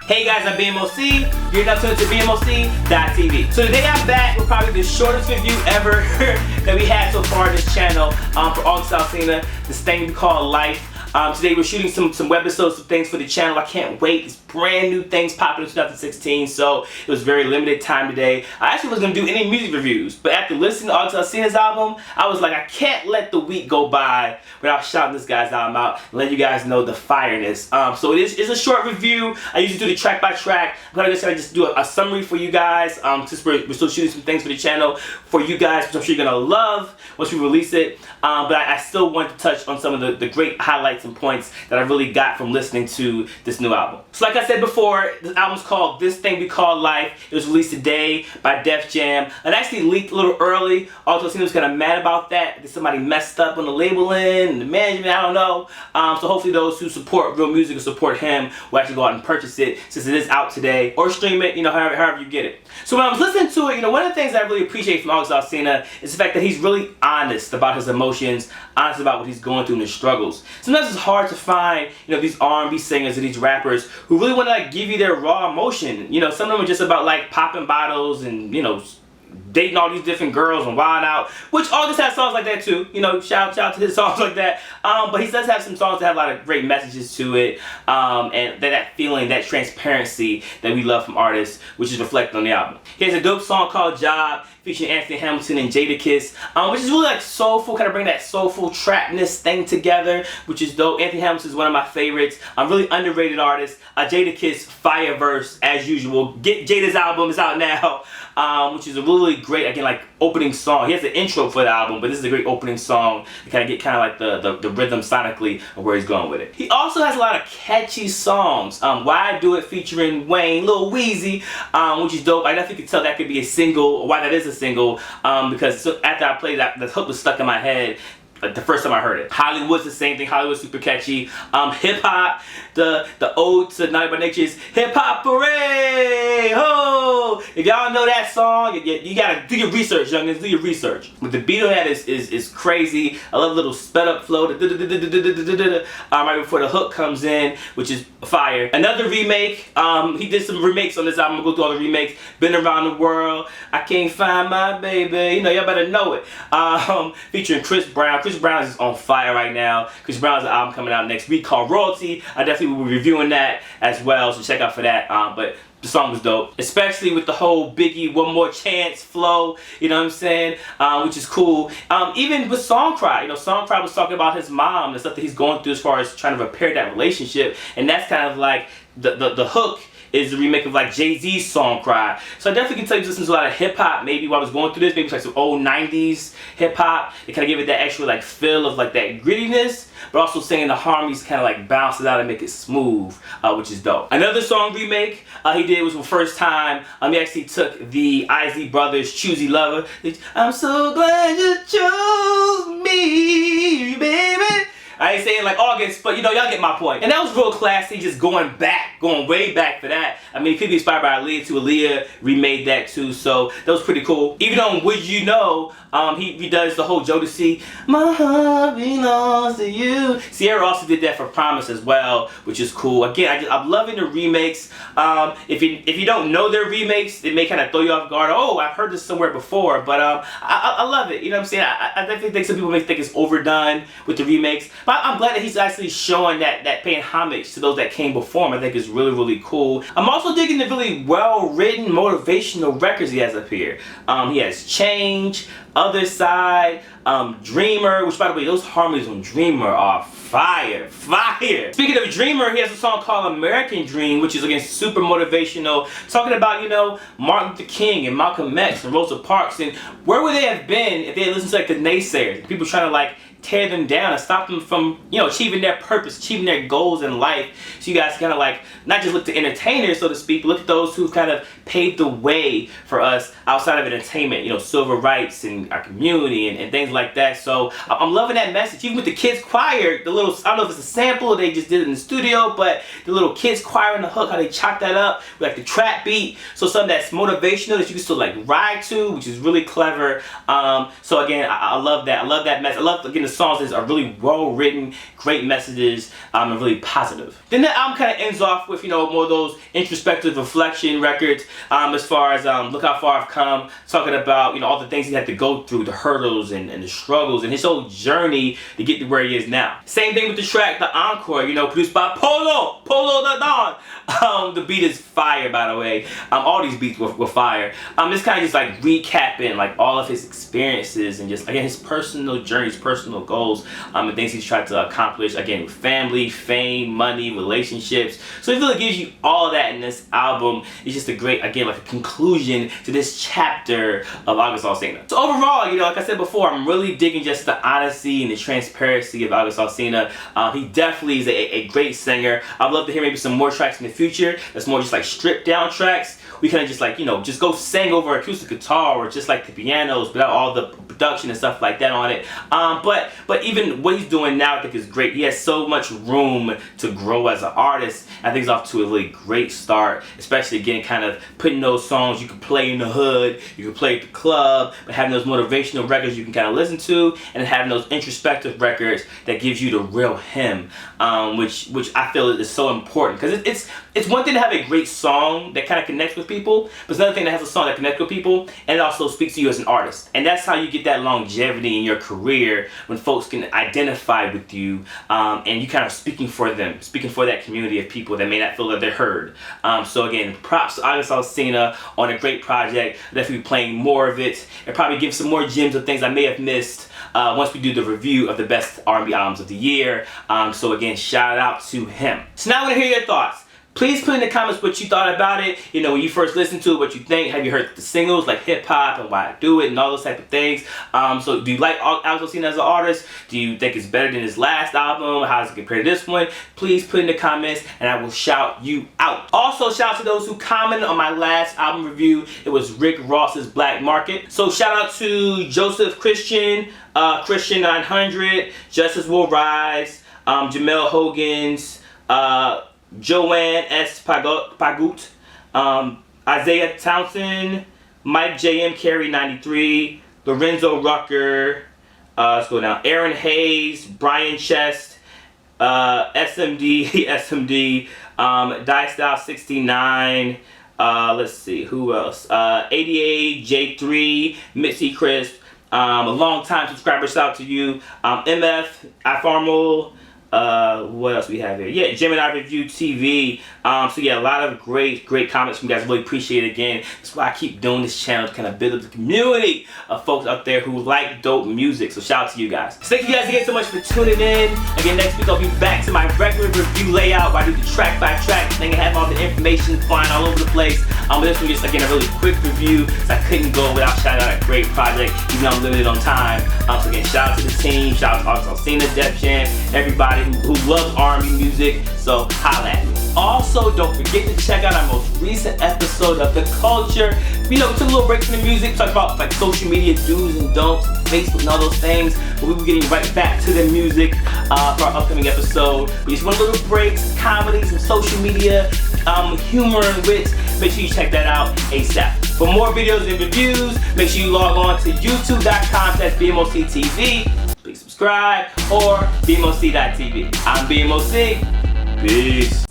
Hey guys, I'm BMOC. You're now tuned to BMOCTV. So today I'm back with probably the shortest review ever that we had so far on this channel for August Alsina, this thing we call life. Today we're shooting some webisodes, some things for the channel. I can't wait. It's brand new things popping in 2016, so it was very limited time today. I actually wasn't gonna do any music reviews, but after listening to August Alsina's album, I was like, I can't let the week go by without shouting this guy's album out and letting you guys know the fireness. So it's a short review. I usually do the track by track. I'm gonna just do a summary for you guys, since we're still shooting some things for the channel for you guys, which I'm sure you're gonna love once we release it. But I still want to touch on some of the great highlights and points that I really got from listening to this new album. So like I said before, this album's called This Thing We Call Life. It was released today by Def Jam. It actually leaked a little early. August Alsina was kind of mad about that. That somebody messed up on the labeling and the management, I don't know. So hopefully those who support real music and support him will actually go out and purchase it since it is out today, or stream it, however you get it. So when I was listening to it, one of the things I really appreciate from August Alsina is the fact that he's really honest about his emotions, honest about what he's going through and his struggles. Sometimes it's hard to find, these R&B singers and these rappers who really want to give you their raw emotion. Some of them are just about popping bottles and dating all these different girls and wild out, which August has songs like that too. Shout out to his songs like that. But he does have some songs that have a lot of great messages to it, and that feeling, that transparency that we love from artists, which is reflected on the album. He has a dope song called Job, featuring Anthony Hamilton and Jadakiss, which is really soulful, kind of bring that soulful trapness thing together, which is dope. Anthony Hamilton is one of my favorites. Really underrated artist. Jadakiss, fire verse as usual. Get Jada's album, is out now, which is a really great, again, opening song. He has an intro for the album, but this is a great opening song to kind of get the rhythm sonically of where he's going with it. He also has a lot of catchy songs. Why I Do It featuring Wayne, Lil Weezy, which is dope. I definitely could tell that could be a single, or why that is a single, because after I played that, the hook was stuck in my head the first time I heard it. Hollywood's the same thing. Hollywood's super catchy. Hip hop, the ode to Naughty by Nature's Hip Hop Parade. Ho! If y'all know that song, you gotta do your research, youngins. Do your research. But the beat on that is crazy. I love the little sped up flow, right before the hook comes in, which is fire. Another remake. He did some remakes on this album. I'm gonna go through all the remakes. Been Around the World. I Can't Find My Baby. Y'all better know it. Featuring Chris Brown. Chris Brown is on fire right now. Chris Brown's album coming out next week called Royalty. I definitely will be reviewing that as well, so check out for that. But the song was dope, especially with the whole Biggie One More Chance flow, what I'm saying, which is cool. Even with Song Cry, Song Cry was talking about his mom and stuff that he's going through as far as trying to repair that relationship, and that's kind of like the hook is the remake of Jay-Z's Song Cry. So I definitely can tell you listen to a lot of hip hop maybe while I was going through this, maybe some old 90s hip hop. It kind of give it that extra feel of that grittiness, but also saying the harmonies kind of bounce it out and make it smooth, which is dope. Another song remake he did was for First Time. He actually took the IZ Brothers Choosy Lover. I'm so glad you chose me, baby. I ain't saying August, but y'all get my point. And that was real classy, just going way back for that. It could be inspired by Aaliyah too. Aaliyah remade that too, so that was pretty cool. Even on Would You Know, he does the whole Jodeci, My Heart Belongs to You. Sierra also did that for Promise as well, which is cool. Again, I'm loving the remakes. If you don't know their remakes, it may kind of throw you off guard. Oh, I've heard this somewhere before, but I love it. What I'm saying? I definitely think some people may think it's overdone with the remakes. But I'm glad that he's actually showing that paying homage to those that came before him. I think is really, really cool. I'm also digging the really well-written motivational records he has up here. He has Change, Other Side, Dreamer, which by the way, those harmonies on Dreamer are fire. Speaking of Dreamer, he has a song called American Dream, which is again super motivational, talking about Martin Luther King and Malcolm X and Rosa Parks, and where would they have been if they had listened to the naysayers, people trying to tear them down and stop them from achieving their purpose, achieving their goals in life. So you guys kind of not just look to entertainers, so to speak, but look at those who kind of paved the way for us outside of entertainment, civil rights and our community and things like that. So I'm loving that message. Even with the kids choir, the little, I don't know if it's a sample or they just did it in the studio, but the little kids choir in the hook, how they chopped that up with the trap beat. So something that's motivational that you can still ride to, which is really clever. So again, I love that. I love that message. I love, again, the songs are really well written, great messages, and really positive. Then the album kind of ends off with, you know, more of those introspective reflection records, as far as Look How Far I've Come, talking about, you know, all the things he had to go through, the hurdles and the struggles, and his whole journey to get to where he is now. Same thing with the track, The Encore, you know, produced by Polo the Don. The beat is fire, by the way. All these beats were fire. It's kind of just like recapping like all of his experiences and just, again, his personal journeys, personal goals, and things he's tried to accomplish, again, with family, fame, money, relationships. So it really gives you all that in this album. It's just a great, again, like a conclusion to this chapter of August Alsina. So overall, you know, like I said before, I'm really digging just the honesty and the transparency of August Alsina. He definitely is a great singer. I'd love to hear maybe some more tracks in the future that's more just like stripped down tracks. We kind of just like, you know, just go sing over acoustic guitar or just like the pianos without all the production and stuff like that on it. But even what he's doing now, I think is great. He has so much room to grow as an artist. I think he's off to a really great start, especially again kind of putting those songs you can play in the hood, you can play at the club, but having those motivational records you can kind of listen to, and having those introspective records that gives you the real him, which I feel is so important, because it's one thing to have a great song that kind of connects with people, but it's another thing that has a song that connects with people and it also speaks to you as an artist. And that's how you get that longevity in your career, when folks can identify with you, and you kind of speaking for them, speaking for that community of people that may not feel that they're heard. So again, props to August Alsina on a great project. I'll definitely be playing more of it and probably give some more gems of things I may have missed once we do the review of the best R&B albums of the year. So again, shout out to him. So now I want to hear your thoughts. Please put in the comments what you thought about it. You know, when you first listened to it, what you think. Have you heard the singles like Hip Hop and Why I Do It and all those type of things? So do you like August Alsina as an artist? Do you think it's better than his last album? How does it compare to this one? Please put in the comments and I will shout you out. Also, shout out to those who commented on my last album review. It was Rick Ross's Black Market. So shout out to Joseph Christian, Christian 900, Justice Will Rise, Jamel Hogan's, Joanne S. Pagut, Isaiah Townsend, Mike JM Carey 93, Lorenzo Rucker, let's go down, Aaron Hayes, Brian Chest, SMD, Style 69, let's see, who else, 88, J3, Mitzi Crisp, a long time subscriber, shout out to you, MF, iFarmal, what else we have here? Yeah, Gemini Review TV. So yeah, a lot of great comments from you guys. Really appreciate it again. That's why I keep doing this channel, to kind of build up the community of folks out there who like dope music. So shout out to you guys. So thank you guys again so much for tuning in. Again, next week I'll be back to my regular review layout where I do the track by track thing and have all the information flying all over the place. But this one just again a really quick review, so I couldn't go without shouting out a great project, even though I'm limited on time. So again, shout out to the team, shout out to Alsina, Def Jam, everybody who loves R&B music. So holla at me. Also, don't forget to check out our most recent episode of The Culture. You know, we took a little break from the music, talked about like social media do's and don'ts, Facebook and all those things. But we were getting right back to the music for our upcoming episode. We just want a little breaks, comedy, some social media, humor and wit. Make sure you check that out ASAP. For more videos and reviews, make sure you log on to youtube.com/BMOCTV. Please subscribe, or BMOC.TV. I'm BMOC. Peace.